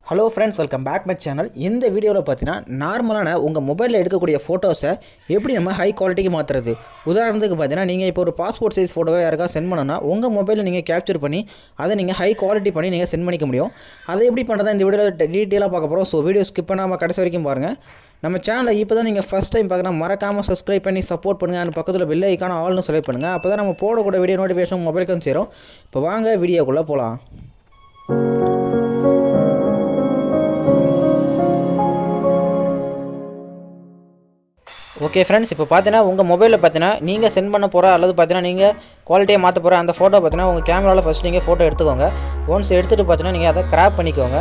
Hello friends, welcome back my channel. இந்த வீடியோவில் பார்த்தீங்கன்னா நார்மலான உங்கள் மொபைலில் எடுக்கக்கூடிய ஃபோட்டோஸை எப்படி நம்ம ஹை குவாலிட்டிக்கு மாற்றுறது. உதாரணத்துக்கு பார்த்தீங்கன்னா நீங்கள் இப்போ ஒரு பாஸ்போர்ட் சைஸ் ஃபோட்டோவை யாருக்கா சென்ட் பண்ணணும்னா உங்கள் மொபைலில் நீங்கள் கேப்சர் பண்ணி அதை நீங்கள் ஹை குவாலிட்டி பண்ணி நீங்கள் சென்ட் பண்ணிக்க முடியும். அதை எப்படி பண்ணுறதா இந்த வீடியோவில் டீட்டெயிலாக பார்க்க போகிறோம். ஸோ வீடியோ ஸ்கிப் பண்ணாமல் கடைசி வரைக்கும் பாருங்கள். நம்ம சேனலில் இப்போ தான் நீங்கள் ஃபஸ்ட் டைம் பார்க்குறா மறக்காமல் சப்ஸ்கிரைப் பண்ணி சப்போர்ட் பண்ணுங்கள். அந்த பக்கத்தில் பெல் ஐக்கான ஆல்னு செலக்ட் பண்ணுங்கள். அப்போ தான் நம்ம போடக்கூடிய வீடியோ நோட்டிஃபிகேஷன் மொபைலுக்கு வந்து சேரும். இப்போ வாங்க வீடியோக்குள்ளே போகலாம். ஓகே ஃப்ரெண்ட்ஸ், இப்போ பார்த்தீங்கன்னா உங்கள் மொபைலில் பார்த்தீங்கன்னா நீங்கள் சென்ட் பண்ண போகிற அல்லது பார்த்தீங்கன்னா நீங்கள் குவாலிட்டியை மாற்ற போகிற அந்த ஃபோட்டோ பார்த்தீங்கன்னா உங்கள் கேமராவில் ஃபஸ்ட் நீங்கள் ஃபோட்டோ எடுத்துக்கோங்க. ஒன்ஸ் எடுத்துகிட்டு பார்த்தீங்கன்னா நீங்கள் அதை கிராப் பண்ணிக்கோங்க.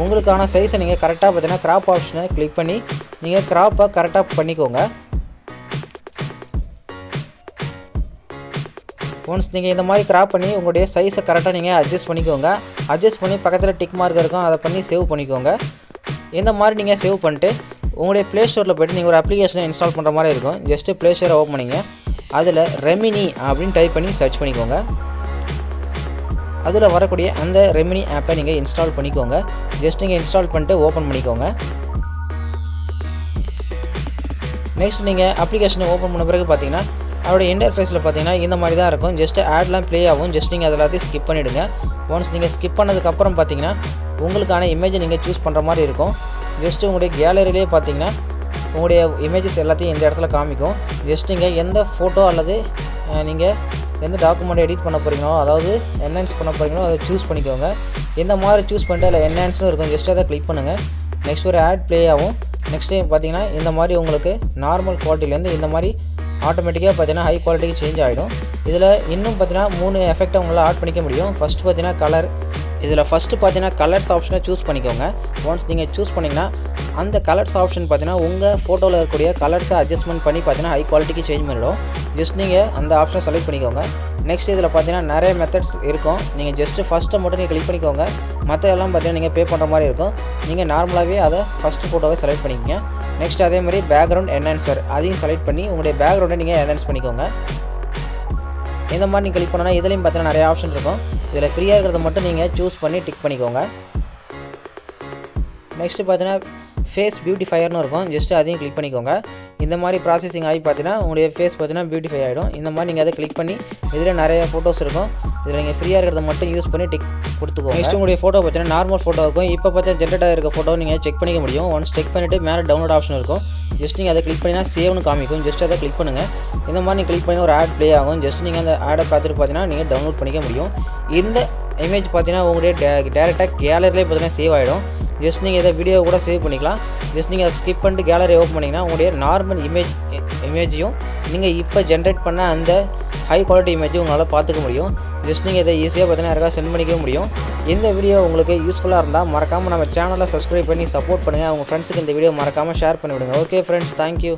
உங்களுக்கான சைஸை நீங்கள் கரெக்டாக பார்த்தீங்கன்னா கிராப் ஆப்ஷனை கிளிக் பண்ணி நீங்கள் கிராப்பை கரெக்டாக பண்ணிக்கோங்க. ஒன்ஸ் நீங்கள் இந்த மாதிரி கிராப் பண்ணி உங்களுடைய சைஸை கரெக்டாக நீங்கள் அட்ஜஸ்ட் பண்ணிக்கோங்க. அட்ஜஸ்ட் பண்ணி பக்கத்தில் டிக் மார்க் இருக்கும், அதை பண்ணி சேவ் பண்ணிக்கோங்க. இந்த மாதிரி நீங்கள் சேவ் பண்ணிட்டு உங்களுடைய ப்ளே ஸ்டோரில் போய்ட்டு நீங்கள் ஒரு அப்ளிகேஷனை இன்ஸ்டால் பண்ணுற மாதிரி இருக்கும். ஜஸ்ட்டு ப்ளே ஸ்டோரை ஓப்பன் பண்ணிங்க. அதில் ரெமினி அப்படின்னு டைப் பண்ணி சர்ச் பண்ணிக்கோங்க. அதில் வரக்கூடிய அந்த ரெமினி ஆப்பை நீங்கள் இன்ஸ்டால் பண்ணிக்கோங்க. ஜஸ்ட் நீங்கள் இன்ஸ்டால் பண்ணிட்டு ஓப்பன் பண்ணிக்கோங்க. நெக்ஸ்ட் நீங்கள் அப்ளிகேஷனை ஓப்பன் பண்ண பிறகு பார்த்தீங்கன்னா அதோட இன்டர்ஃபேஸில் பார்த்தீங்கன்னா இந்த மாதிரி தான் இருக்கும். ஜஸ்ட்டு ஆட்லாம் ப்ளே ஆகும். ஜஸ்ட் நீங்கள் அதை எல்லாத்தையும் ஸ்கிப் பண்ணிவிடுங்க. ஒன்ஸ் நீங்கள் ஸ்கிப் பண்ணதுக்கப்புறம் பார்த்தீங்கன்னா உங்களுக்கான இமேஜை நீங்கள் சூஸ் பண்ணுற மாதிரி இருக்கும். ஜஸ்ட்டு உங்களுடைய கேலரியிலே பார்த்தீங்கன்னா உங்களுடைய இமேஜஸ் எல்லாத்தையும் இந்த இடத்துல காமிக்கும். ஜஸ்ட் நீங்கள் எந்த ஃபோட்டோ அல்லது நீங்கள் எந்த டாக்குமெண்ட் எடிட் பண்ண போகிறீங்களோ, அதாவது என்ஹான்ஸ் பண்ண போகிறீங்களோ அதை சூஸ் பண்ணிக்கோங்க. இந்த மாதிரி சூஸ் பண்ணிட்டு அதில் என்ஹான்ஸ்னு இருக்கும். ஜஸ்ட் அதை கிளிக் பண்ணுங்கள். நெக்ஸ்ட் ஒரு ஆட் ப்ளே ஆகும். நெக்ஸ்ட் டைம் பார்த்தீங்கன்னா இந்த மாதிரி உங்களுக்கு நார்மல் குவாலிட்டிலேருந்து இந்த மாதிரி ஆட்டோமேட்டிக்காக பார்த்தீங்கன்னா ஹை குவாலிட்டிக்கு சேஞ்ச் ஆகிடும். இதில் இன்னும் பார்த்தீங்கன்னா 3 எஃபெக்டை உங்களால் ஆட் பண்ணிக்க முடியும். ஃபஸ்ட்டு பார்த்தீங்கன்னா கலர். இதில் ஃபஸ்ட்டு பார்த்தீங்கன்னா கலர்ஸ் ஆப்ஷனை சூஸ் பண்ணிக்கோங்க. ஒன்ஸ் நீங்கள் சூஸ் பண்ணிங்கன்னா அந்த கலர்ஸ் ஆப்ஷன் பார்த்தீங்கன்னா உங்கள் ஃபோட்டோவில் இருக்கக்கூடிய கலர்ஸை அட்ஜஸ்ட்மெண்ட் பண்ணி பார்த்தீங்கன்னா ஹை குவாலிட்டிக்கு சேஞ்ச் பண்ணிடும். ஜஸ்ட் நீங்கள் அந்த ஆப்ஷனை செலக்ட் பண்ணிக்கோங்க. நெக்ஸ்ட் இதில் பார்த்தீங்கன்னா நிறைய மெத்தட்ஸ் இருக்கும். நீங்கள் ஜஸ்ட்டு ஃபஸ்ட்டை மட்டும் நீங்கள் கிளிக் பண்ணிக்கோங்க. மற்ற எல்லாம் பார்த்தீங்கன்னா நீங்கள் பே பண்ணுற மாதிரி இருக்கும். நீங்கள் நார்மலாகவே அதை ஃபஸ்ட்டு ஃபோட்டோவை செலக்ட் பண்ணிக்கோங்க. நெக்ஸ்ட் அதே மாதிரி பேக்ரவுண்ட் என்ஹான்சர் அதையும் செலக்ட் பண்ணி உங்களுடைய பேக்ரவுண்டை நீங்கள் என்ஹான்ஸ் பண்ணிக்கோங்க. இந்த மாதிரி நீங்கள் கிளிக் பண்ணால் இதுலேயும் பார்த்தீங்கன்னா நிறைய ஆப்ஷன் இருக்கும். இதில் ஃப்ரீயாக இருக்கிறத மட்டும் நீங்கள் சூஸ் பண்ணி டிக் பண்ணிக்கோங்க. நெக்ஸ்ட்டு பார்த்தீங்கன்னா ஃபேஸ் பியூட்டிஃபையர்னு இருக்கும். ஜஸ்ட்டு அதையும் கிளிக் பண்ணிக்கோங்க. இந்த மாதிரி ப்ராசஸிங் ஆகி பார்த்தீங்கன்னா உங்களுடைய ஃபேஸ் பார்த்தீங்கன்னா பியூட்டிஃபை ஆகிடும். இந்த மாதிரி நீங்கள் அதை கிளிக் பண்ணி இதில் நிறைய ஃபோட்டோஸ் இருக்கும். இதில் நீங்கள் ஃப்ரீயாக இருக்கிறத மட்டும் யூஸ் பண்ணி டிக் கொடுத்துக்கோங்க. நெக்ஸ்ட் உங்களுடைய ஃபோட்டோ பார்த்தீங்கன்னா நார்மல் ஃபோட்டோ இருக்கும். இப்போ பார்த்தா ஜென்ரேட் ஆகிருக்க ஃபோட்டோ நீங்கள் செக் பண்ணிக்க முடியும். ஒன்ஸ் செக் பண்ணிவிட்டு மேலே டவுன்லோட் ஆப்ஷன் இருக்கும். ஜஸ்ட் நீங்கள் அதை கிளிக் பண்ணினா சேவ்னு காமிக்கும். ஜஸ்ட் அதை கிளிக் பண்ணுங்கள். இந்த மாதிரி நீங்கள் கிளிக் பண்ணி ஒரு ஆட் ப்ளே ஆகும். ஜஸ்ட் நீங்கள் அந்த ஆடை பார்த்துட்டு பார்த்தீங்கன்னா நீங்கள் டவுன்லோட் பண்ணிக்க முடியும். இந்த இமேஜ் பார்த்தீங்கன்னா உங்களுடைய டேரெக்டாக கேலரிலே பார்த்தீங்கன்னா சேவ் ஆகிடும். ஜஸ்ட் நீங்கள் இதை வீடியோ கூட சேவ் பண்ணிக்கலாம். ஜஸ்ட் நீங்கள் அதை ஸ்கிப் பண்ணிட்டு கேலரி ஓப்பன் பண்ணிங்கன்னா உங்களுடைய நார்மல் இமேஜையும் நீங்கள் இப்போ ஜென்ரேட் பண்ண அந்த ஹை குவாலிட்டி இமேஜையும் உங்களால் பார்த்துக்க முடியும். ஜஸ்ட் நீங்கள் இதை ஈஸியாக பார்த்தீங்கன்னா யாருக்காக சென்ட் பண்ணிக்க முடியும். இந்த வீடியோ உங்களுக்கு யூஸ்ஃபுல்லாக இருந்தால் மறக்காமல் நம்ம சேனலை சப்ஸ்கிரைப் பண்ணி சப்போர்ட் பண்ணுங்கள். உங்கள் ஃப்ரெண்ட்ஸுக்கு இந்த வீடியோ மறக்காமல் ஷேர் பண்ணிவிடுங்க. Okay friends, thank you.